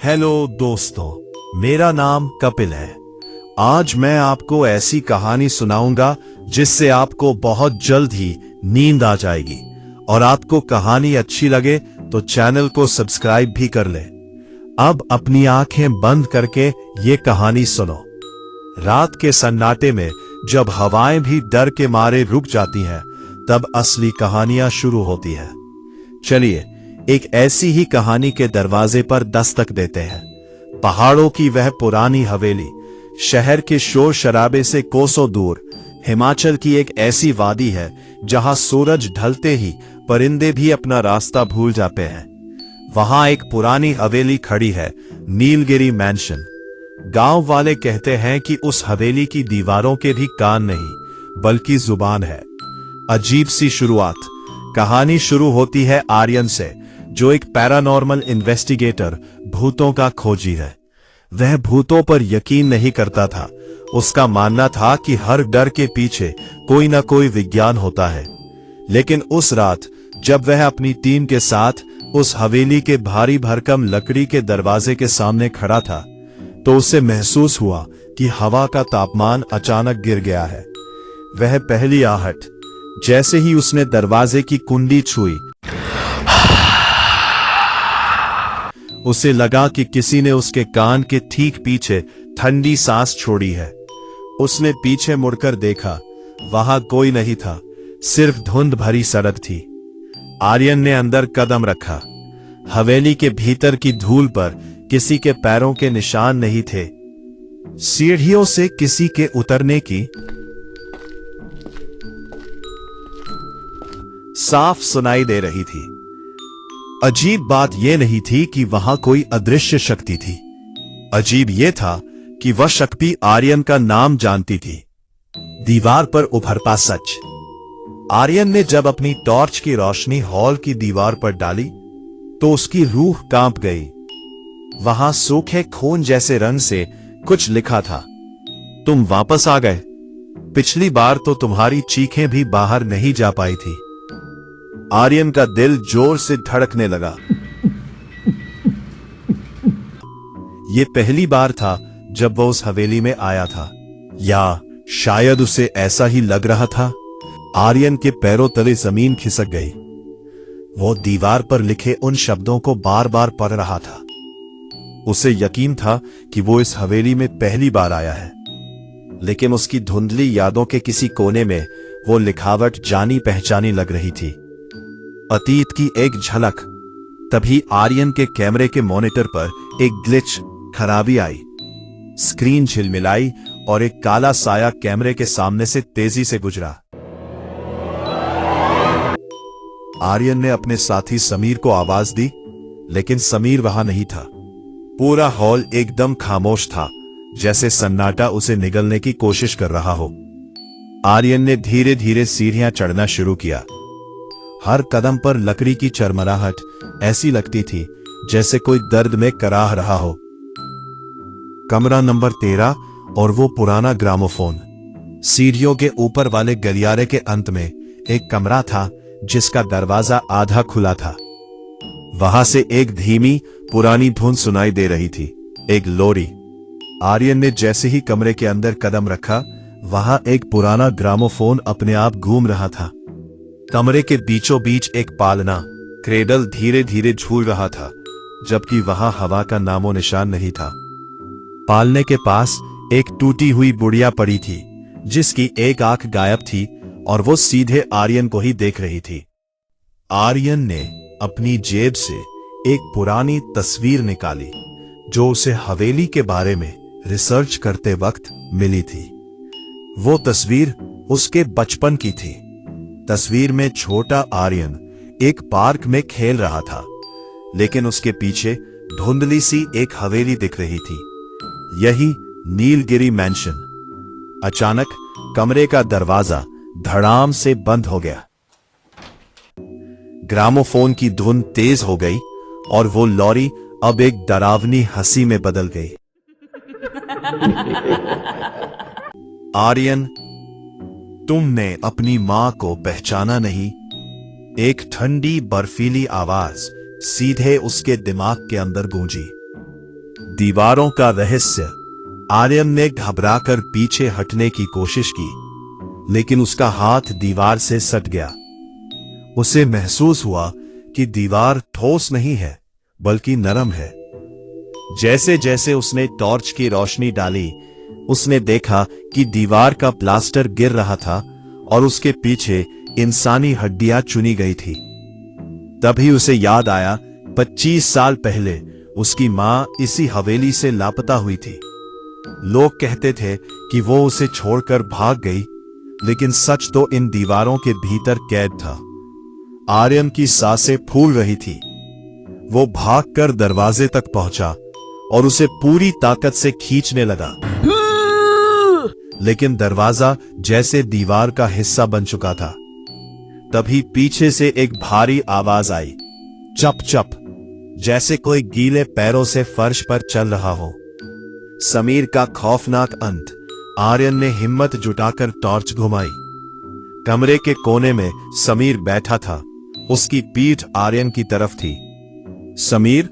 Hello दोस्तों, मेरा नाम कपिल है। आज मैं आपको ऐसी कहानी सुनाऊंगा जिससे आपको बहुत जल्द ही नींद आ जाएगी। और आपको कहानी अच्छी लगे तो चैनल को सब्सक्राइब भी कर ले। अब अपनी आंखें बंद करके ये कहानी सुनो। रात के सन्नाटे में जब हवाएं भी डर के मारे रुक जाती हैं, तब असली कहानियां शुरू होती हैं। चलिए एक ऐसी ही कहानी के दरवाजे पर दस्तक देते हैं। पहाड़ों की वह पुरानी हवेली, शहर के शोर शराबे से कोसों दूर, हिमाचल की एक ऐसी वादी है जहां सूरज ढलते ही परिंदे भी अपना रास्ता भूल जाते हैं। वहां एक पुरानी हवेली खड़ी है, नीलगिरी मैंशन। गांव वाले कहते हैं कि उस हवेली की दीवारों के भी कान नहीं बल्कि जुबान है। अजीब सी शुरुआत। कहानी शुरू होती है आर्यन से, जो एक पैरानॉर्मल इन्वेस्टिगेटर, भूतों का खोजी है। वह भूतों पर यकीन नहीं करता था। उसका मानना था कि हर डर के पीछे कोई ना कोई विज्ञान होता है। लेकिन उस रात जब वह अपनी टीम के साथ उस हवेली के भारी भरकम लकड़ी के दरवाजे के सामने खड़ा था, तो उसे महसूस हुआ कि हवा का तापमान अचानक गिर गया है। वह पहली आहट, जैसे ही उसने दरवाजे की कुंडी छुई, उसे लगा कि किसी ने उसके कान के ठीक पीछे ठंडी सांस छोड़ी है। उसने पीछे मुड़कर देखा, वहां कोई नहीं था, सिर्फ धुंध भरी सड़क थी। आर्यन ने अंदर कदम रखा। हवेली के भीतर की धूल पर किसी के पैरों के निशान नहीं थे। सीढ़ियों से किसी के उतरने की साफ सुनाई दे रही थी। अजीब बात यह नहीं थी कि वहां कोई अदृश्य शक्ति थी। अजीब यह था कि वह शक्ति आर्यन का नाम जानती थी। दीवार पर उभरता सच। आर्यन ने जब अपनी टॉर्च की रोशनी हॉल की दीवार पर डाली, तो उसकी रूह कांप गई। वहां सूखे खून जैसे रंग से कुछ लिखा था, तुम वापस आ गए। पिछली बार तो तुम्हारी चीखें भी बाहर नहीं जा पाई थी। आर्यन का दिल जोर से धड़कने लगा। यह पहली बार था जब वह उस हवेली में आया था, या शायद उसे ऐसा ही लग रहा था। आर्यन के पैरों तले जमीन खिसक गई। वो दीवार पर लिखे उन शब्दों को बार बार पढ़ रहा था। उसे यकीन था कि वो इस हवेली में पहली बार आया है, लेकिन उसकी धुंधली यादों के किसी कोने में वो लिखावट जानी पहचानी लग रही थी। अतीत की एक झलक। तभी आर्यन के कैमरे के मॉनिटर पर एक ग्लिच, खराबी आई। स्क्रीन झिलमिलाई और एक काला साया कैमरे के सामने से तेजी से गुजरा। आर्यन ने अपने साथी समीर को आवाज दी, लेकिन समीर वहां नहीं था। पूरा हॉल एकदम खामोश था, जैसे सन्नाटा उसे निगलने की कोशिश कर रहा हो। आर्यन ने धीरे धीरे सीढ़ियां चढ़ना शुरू किया। हर कदम पर लकड़ी की चरमराहट ऐसी लगती थी जैसे कोई दर्द में कराह रहा हो। कमरा नंबर 13 और वो पुराना ग्रामोफोन। सीढ़ियों के ऊपर वाले गलियारे के अंत में एक कमरा था जिसका दरवाजा आधा खुला था। वहां से एक धीमी पुरानी धुन सुनाई दे रही थी, एक लोरी। आर्यन ने जैसे ही कमरे के अंदर कदम रखा, वहां एक पुराना ग्रामोफोन अपने आप घूम रहा था। कमरे के बीचों बीच एक पालना क्रेडल धीरे धीरे झूल रहा था, जबकि वहां हवा का नामो निशान नहीं था। पालने के पास एक टूटी हुई बुढ़िया पड़ी थी, जिसकी एक आंख गायब थी और वो सीधे आर्यन को ही देख रही थी। आर्यन ने अपनी जेब से एक पुरानी तस्वीर निकाली, जो उसे हवेली के बारे में रिसर्च करते वक्त मिली थी। वो तस्वीर उसके बचपन की थी। तस्वीर में छोटा आर्यन एक पार्क में खेल रहा था, लेकिन उसके पीछे धुंधली सी एक हवेली दिख रही थी, यही नीलगिरी मैंशन। अचानक कमरे का दरवाजा धड़ाम से बंद हो गया। ग्रामोफोन की धुन तेज हो गई और वो लॉरी अब एक डरावनी हंसी में बदल गई। आर्यन, तुमने अपनी मां को पहचाना नहीं? एक ठंडी बर्फीली आवाज सीधे उसके दिमाग के अंदर गूंजी। दीवारों का रहस्य। आर्यन ने घबराकर पीछे हटने की कोशिश की, लेकिन उसका हाथ दीवार से सट गया। उसे महसूस हुआ कि दीवार ठोस नहीं है, बल्कि नरम है। जैसे जैसे उसने टॉर्च की रोशनी डाली, उसने देखा कि दीवार का प्लास्टर गिर रहा था और उसके पीछे इंसानी हड्डियां चुनी गई थी। तभी उसे याद आया 25 साल पहले उसकी मां इसी हवेली से लापता हुई थी। लोग कहते थे कि वो उसे छोड़कर भाग गई, लेकिन सच तो इन दीवारों के भीतर कैद था। आर्यन की सांसें फूल रही थी। वो भागकर दरवाजे तक पहुंचा और उसे पूरी ताकत से खींचने लगा, लेकिन दरवाजा जैसे दीवार का हिस्सा बन चुका था। तभी पीछे से एक भारी आवाज आई, चप चप, जैसे कोई गीले पैरों से फर्श पर चल रहा हो। समीर का खौफनाक अंत। आर्यन ने हिम्मत जुटाकर टॉर्च घुमाई। कमरे के कोने में समीर बैठा था। उसकी पीठ आर्यन की तरफ थी। समीर,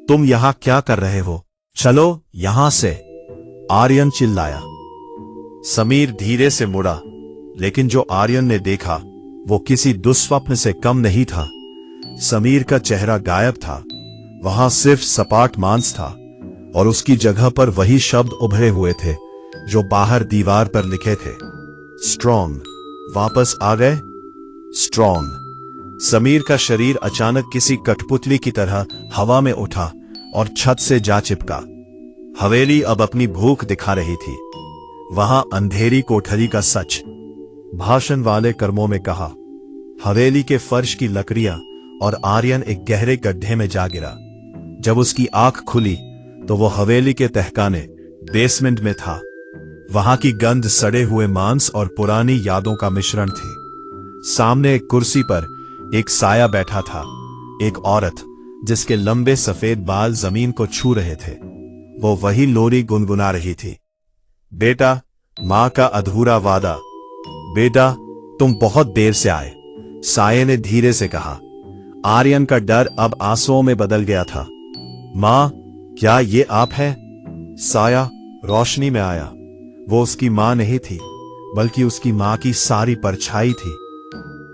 तुम यहां क्या कर रहे हो? चलो यहां से, आर्यन चिल्लाया। समीर धीरे से मुड़ा, लेकिन जो आर्यन ने देखा वो किसी दुस्वप्न से कम नहीं था। समीर का चेहरा गायब था। वहां सिर्फ सपाट मांस था और उसकी जगह पर वही शब्द उभरे हुए थे जो बाहर दीवार पर लिखे थे, स्ट्रॉन्ग। वापस आ गए? स्ट्रॉन्ग। समीर का शरीर अचानक किसी कठपुतली की तरह हवा में उठा और छत से जा चिपका। हवेली अब अपनी भूख दिखा रही थी। वहां अंधेरी कोठरी का सच। भाषण वाले कर्मों में कहा। हवेली के फर्श की लकड़ियां और आर्यन एक गहरे गड्ढे में जा गिरा। जब उसकी आंख खुली तो वो हवेली के तहखाने बेसमेंट में था। वहां की गंध सड़े हुए मांस और पुरानी यादों का मिश्रण थी। सामने एक कुर्सी पर एक साया बैठा था, एक औरत जिसके लंबे सफेद बाल जमीन को छू रहे थे। वो वही लोरी गुनगुना रही थी, बेटा, मां का अधूरा वादा। बेटा, तुम बहुत देर से आए, साये ने धीरे से कहा। आर्यन का डर अब आंसुओं में बदल गया था। मां, क्या ये आप हैं? साया रोशनी में आया। वो उसकी मां नहीं थी, बल्कि उसकी मां की सारी परछाई थी,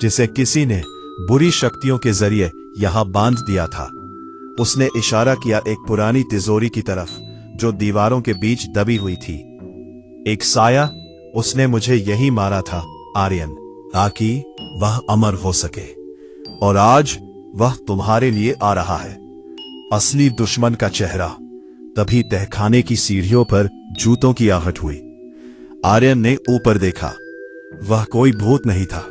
जिसे किसी ने बुरी शक्तियों के जरिए यहां बांध दिया था। उसने इशारा किया एक पुरानी तिजोरी की तरफ जो दीवारों के बीच दबी हुई थी। एक साया, उसने मुझे यही मारा था आर्यन, ताकि वह अमर हो सके। और आज वह तुम्हारे लिए आ रहा है, असली दुश्मन का चेहरा। तभी तहखाने की सीढ़ियों पर जूतों की आहट हुई। आर्यन ने ऊपर देखा। वह कोई भूत नहीं था।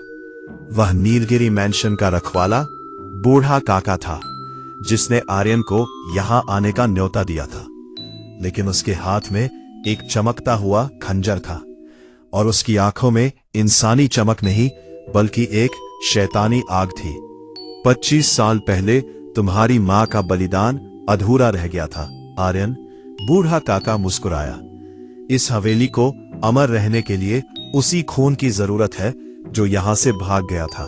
वह नीलगिरी मैंशन का रखवाला बूढ़ा काका था, जिसने आर्यन को यहां आने का न्योता दिया था। लेकिन उसके हाथ में एक चमकता हुआ खंजर था, और उसकी आंखों में इंसानी चमक नहीं, बल्कि एक शैतानी आग थी। 25 साल पहले तुम्हारी मां का बलिदान अधूरा रह गया था आर्यन, बूढ़ा काका मुस्कुराया। इस हवेली को अमर रहने के लिए उसी खून की जरूरत है जो यहां से भाग गया था।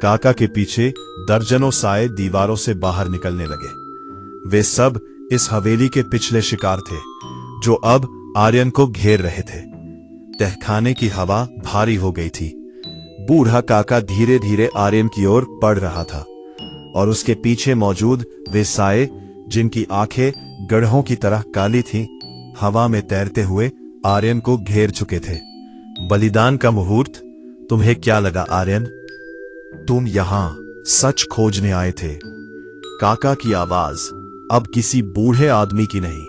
काका के पीछे दर्जनों साए दीवारों से बाहर निकलने लगे। वे सब इस हवेली के पिछले शिकार थे, जो अब आर्यन को घेर रहे थे। तहखाने की हवा भारी हो गई थी। बूढ़ा काका धीरे धीरे आर्यन की ओर बढ़ रहा था, और उसके पीछे मौजूद वे साए, जिनकी आंखें गड्ढों की तरह काली थीं, हवा में तैरते हुए आर्यन को घेर चुके थे। बलिदान का मुहूर्त। तुम्हें क्या लगा आर्यन? तुम यहां सच खोजने आए थे? काका की आवाज अब किसी बूढ़े आदमी की नहीं,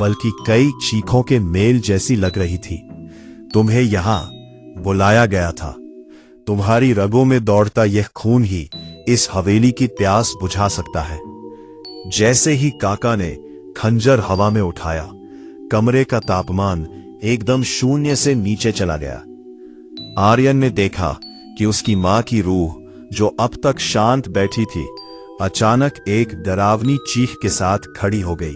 बल्कि कई चीखों के मेल जैसी लग रही थी। तुम्हें यहां बुलाया गया था। तुम्हारी रगों में दौड़ता यह खून ही इस हवेली की प्यास बुझा सकता है। जैसे ही काका ने खंजर हवा में उठाया, कमरे का तापमान एकदम शून्य से नीचे चला गया। आर्यन ने देखा कि उसकी मां की रूह, जो अब तक शांत बैठी थी, अचानक एक डरावनी चीख के साथ खड़ी हो गई।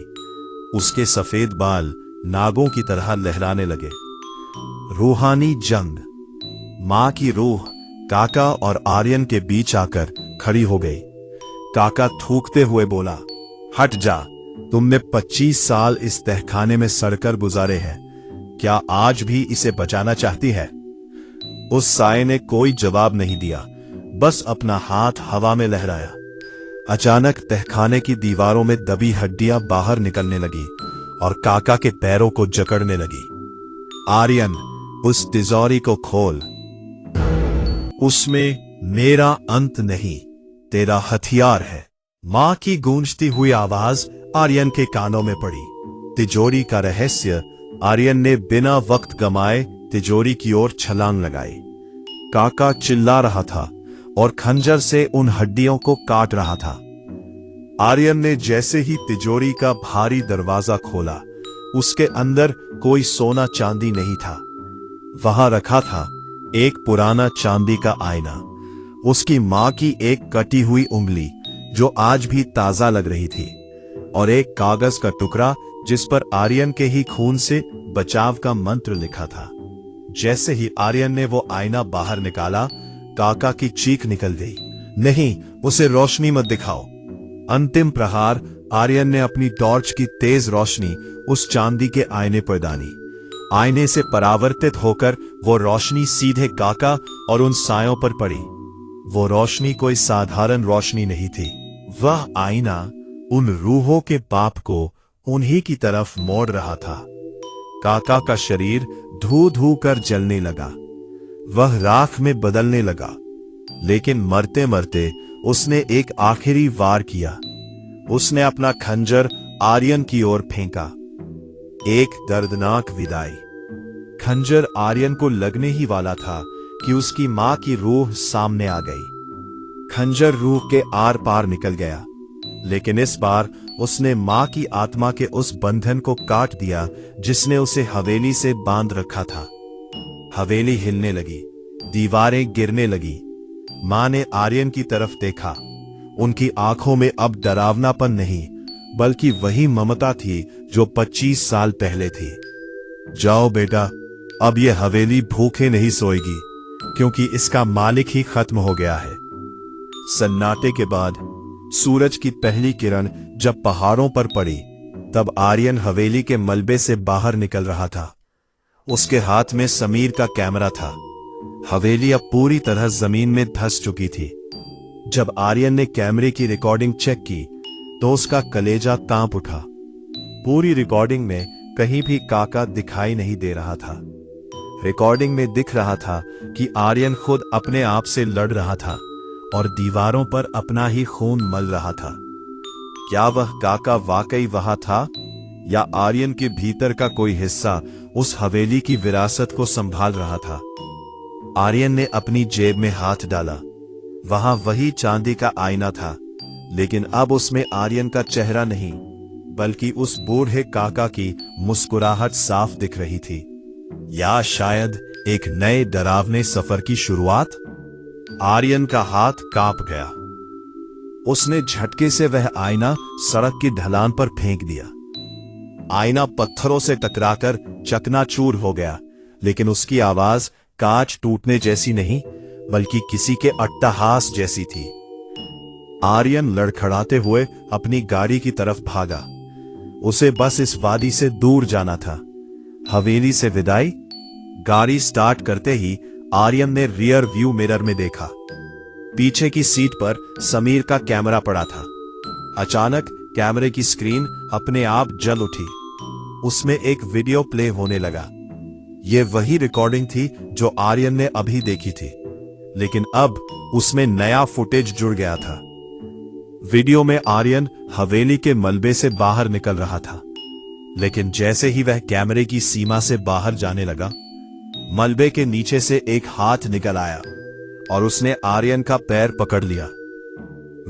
उसके सफेद बाल नागों की तरह लहराने लगे। रूहानी जंग। मां की रूह काका और आर्यन के बीच आकर खड़ी हो गई। काका थूकते हुए बोला, हट जा, तुमने 25 साल इस तहखाने में सड़कर गुजारे हैं, क्या आज भी इसे बचाना चाहती है? उस साये ने कोई जवाब नहीं दिया, बस अपना हाथ हवा में लहराया। अचानक तहखाने की दीवारों में दबी हड्डियां बाहर निकलने लगी और काका के पैरों को जकड़ने लगी। आर्यन, उस तिजोरी को खोल, उसमें मेरा अंत नहीं, तेरा हथियार है। मां की गूंजती हुई आवाज आर्यन के कानों में पड़ी। तिजोरी का रहस्य। आर्यन ने बिना वक्त गमाए तिजोरी की ओर छलांग लगाई। काका चिल्ला रहा था और खंजर से उन हड्डियों को काट रहा था। आर्यन ने जैसे ही तिजोरी का भारी दरवाजा खोला, उसके अंदर कोई सोना चांदी नहीं था। वहां रखा था एक पुराना चांदी का आईना, उसकी मां की एक कटी हुई उंगली जो आज भी ताजा लग रही थी, और एक कागज का टुकड़ा जिस पर आर्यन के ही खून से बचाव का मंत्र लिखा था। जैसे ही आर्यन ने वो आईना बाहर निकाला, काका की चीख निकल गई। नहीं, उसे रोशनी मत दिखाओ। अंतिम प्रहार। आर्यन ने अपनी टॉर्च की तेज रोशनी उस चांदी के आईने पर दानी। आईने से परावर्तित होकर वो रोशनी सीधे काका और उन सायों पर पड़ी। वो रोशनी कोई साधारण रोशनी नहीं थी। वह आईना उन रूहों के पाप को उन्हीं की तरफ मोड़ रहा था। काका का शरीर धू धू कर जलने लगा। वह राख में बदलने लगा, लेकिन मरते मरते उसने एक आखिरी वार किया। उसने अपना खंजर आर्यन की ओर फेंका। एक दर्दनाक विदाई। खंजर आर्यन को लगने ही वाला था कि उसकी मां की रूह सामने आ गई। खंजर रूह के आर पार निकल गया, लेकिन इस बार उसने मां की आत्मा के उस बंधन को काट दिया जिसने उसे हवेली से बांध रखा था। हवेली हिलने लगी, दीवारें गिरने लगी। मां ने आर्यन की तरफ देखा। उनकी आंखों में अब डरावनापन नहीं, बल्कि वही ममता थी जो 25 साल पहले थी। जाओ बेटा, अब ये हवेली भूखे नहीं सोएगी, क्योंकि इसका मालिक ही खत्म हो गया है। सन्नाटे के बाद सूरज की पहली किरण जब पहाड़ों पर पड़ी, तब आर्यन हवेली के मलबे से बाहर निकल रहा था। उसके हाथ में समीर का कैमरा था। हवेली अब पूरी तरह जमीन में धंस चुकी थी। जब आर्यन ने कैमरे की रिकॉर्डिंग चेक की, तो उसका कलेजा कांप उठा। पूरी रिकॉर्डिंग में कहीं भी काका दिखाई नहीं दे रहा था। रिकॉर्डिंग में दिख रहा था कि आर्यन खुद अपने आप से लड़ रहा था और दीवारों पर अपना ही खून मल रहा था। क्या वह काका वाकई वहां था, या आर्यन के भीतर का कोई हिस्सा उस हवेली की विरासत को संभाल रहा था? आर्यन ने अपनी जेब में हाथ डाला। वहां वही चांदी का आईना था, लेकिन अब उसमें आर्यन का चेहरा नहीं, बल्कि उस बूढ़े काका की मुस्कुराहट साफ दिख रही थी। या शायद एक नए डरावने सफर की शुरुआत। आर्यन का हाथ कांप गया। उसने झटके से वह आईना सड़क की ढलान पर फेंक दिया। आईना पत्थरों से टकराकर चकनाचूर हो गया, लेकिन उसकी आवाज कांच टूटने जैसी नहीं, बल्कि किसी के अट्टहास जैसी थी। आर्यन लड़खड़ाते हुए अपनी गाड़ी की तरफ भागा। उसे बस इस वादी से दूर जाना था। हवेली से विदाई। गाड़ी स्टार्ट करते ही आर्यन ने रियर व्यू मिरर में देखा। पीछे की सीट पर समीर का कैमरा पड़ा था। अचानक कैमरे की स्क्रीन अपने आप जल उठी। उसमें एक वीडियो प्ले होने लगा। यह वही रिकॉर्डिंग थी जो आर्यन ने अभी देखी थी, लेकिन अब उसमें नया फुटेज जुड़ गया था। वीडियो में आर्यन हवेली के मलबे से बाहर निकल रहा था, लेकिन जैसे ही वह कैमरे की सीमा से बाहर जाने लगा, मलबे के नीचे से एक हाथ निकल आया और उसने आर्यन का पैर पकड़ लिया।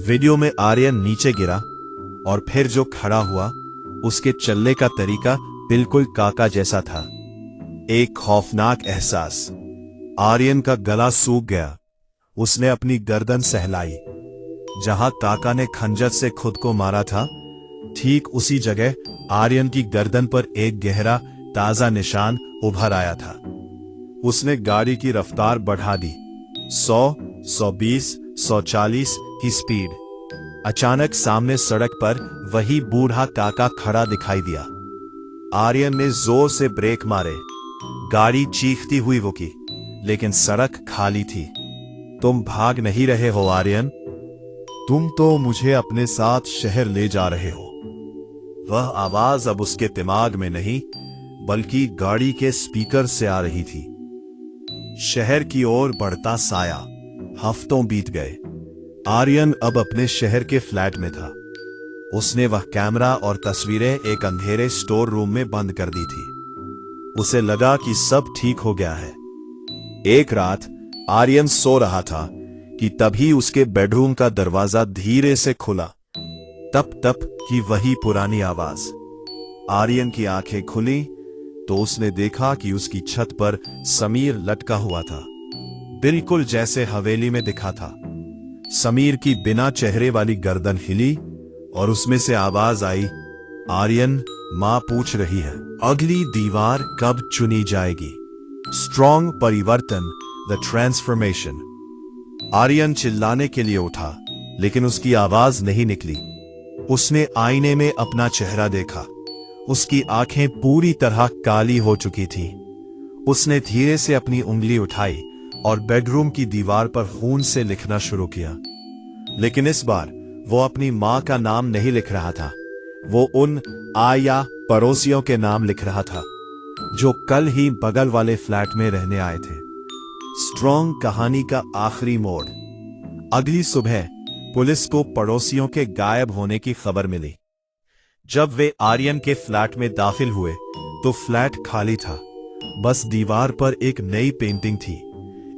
वीडियो में आर्यन नीचे गिरा और फिर जो खड़ा हुआ, उसके चलने का तरीका बिल्कुल काका जैसा था। एक खौफनाक एहसास। आर्यन का गला सूख गया। उसने अपनी गर्दन सहलाई। जहां काका ने खंजर से खुद को मारा था, ठीक उसी जगह आर्यन की गर्दन पर एक गहरा ताजा निशान उभर आया था। उसने गाड़ी की रफ्तार बढ़ा दी। 100, 120, 140 की स्पीड। अचानक सामने सड़क पर वही बूढ़ा काका खड़ा दिखाई दिया। आर्यन ने जोर से ब्रेक मारे। गाड़ी चीखती हुई रुकी, लेकिन सड़क खाली थी। तुम भाग नहीं रहे हो आर्यन, तुम तो मुझे अपने साथ शहर ले जा रहे हो। वह आवाज अब उसके दिमाग में नहीं, बल्कि गाड़ी के स्पीकर से आ रही थी। शहर की ओर बढ़ता साया। हफ्तों बीत गए। आर्यन अब अपने शहर के फ्लैट में था। उसने वह कैमरा और तस्वीरें एक अंधेरे स्टोर रूम में बंद कर दी थी। उसे लगा कि सब ठीक हो गया है। एक रात आर्यन सो रहा था कि तभी उसके बेडरूम का दरवाजा धीरे से खुला। तप तप की वही पुरानी आवाज। आर्यन की आंखें खुली तो उसने देखा कि उसकी छत पर समीर लटका हुआ था, बिल्कुल जैसे हवेली में दिखा था। समीर की बिना चेहरे वाली गर्दन हिली और उसमें से आवाज आई, आर्यन, मां पूछ रही है, अगली दीवार कब चुनी जाएगी? स्ट्रॉन्ग परिवर्तन, द ट्रांसफॉर्मेशन। आर्यन चिल्लाने के लिए उठा, लेकिन उसकी आवाज नहीं निकली। उसने आईने में अपना चेहरा देखा। उसकी आंखें पूरी तरह काली हो चुकी थीं। उसने धीरे से अपनी उंगली उठाई और बेडरूम की दीवार पर खून से लिखना शुरू किया। लेकिन इस बार वो अपनी मां का नाम नहीं लिख रहा था। वो उन आया पड़ोसियों के नाम लिख रहा था जो कल ही बगल वाले फ्लैट में रहने आए थे। स्ट्रॉन्ग कहानी का आखिरी मोड़। अगली सुबह पुलिस को पड़ोसियों के गायब होने की खबर मिली। जब वे आर्यन के फ्लैट में दाखिल हुए तो फ्लैट खाली था। बस दीवार पर एक नई पेंटिंग थी,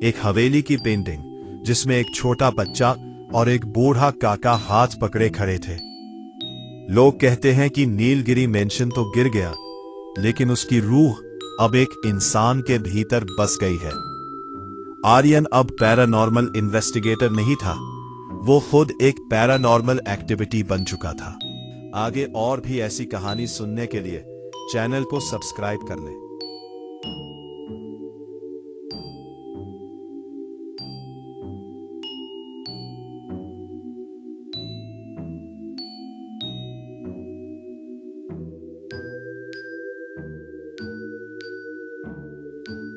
एक हवेली की पेंटिंग जिसमें एक छोटा बच्चा और एक बूढ़ा काका हाथ पकड़े खड़े थे। लोग कहते हैं कि नीलगिरी मेंशन तो गिर गया, लेकिन उसकी रूह अब एक इंसान के भीतर बस गई है। आर्यन अब पैरानॉर्मल इन्वेस्टिगेटर नहीं था, वो खुद एक पैरानॉर्मल एक्टिविटी बन चुका था। आगे और भी ऐसी कहानी सुनने के लिए चैनल को सब्सक्राइब कर लें।